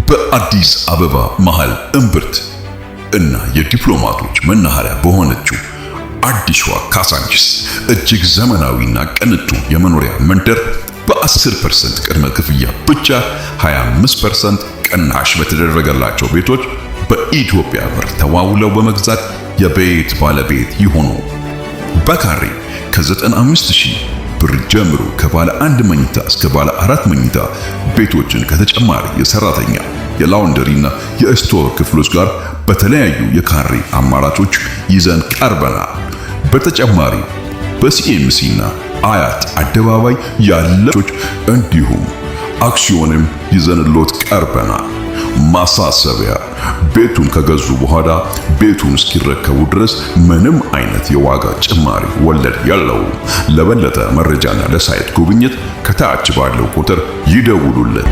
በአዲስ አበባ መሃል እምብርት እና የዲፕሎማቶች መናኸሪያ በሆነችው አዲሷ ካሳንቺስ እጅግ ዘመናዊና ቅንጡ የመኖሪያ መንደር በ10% ቅድመ ክፍያ ብቻ 25% ቅናሽ በተደረገላቸው ቤቶች በኢትዮጵያ ብር ተዋውለው በመግዛት የቤት ባለቤት ይሆኑ። በካሬ ከ95,000 ብር ጀምሮ ከባለ 1 መኝታ እስከ ባለ 4 መኝታ ቤቶችን ከተጨማሪ የሰራተኛ የላውንደሪና የስቶር ክፍሎች ጋር በተለያዩ የካሬ አማራጮች ይዘን ቀርበናል። በተጨማሪ በሲኤምሲ እና አያት አደባባይ ያለቾች እንዲሁም አክሲዮንም ይዘንሎት ቀርበናል። ማሳሰቢያ፣ ቤቱን ከገዙ በኋላ ቤቱን እስኪረከቡ ድረስ ምንም አይነት የዋጋ ጭማሪ ወለድ የለውም። ለበለጠ መረጃና ለሳይት ጉብኝት ከታች ባለው ቁጥር ይደውሉልን።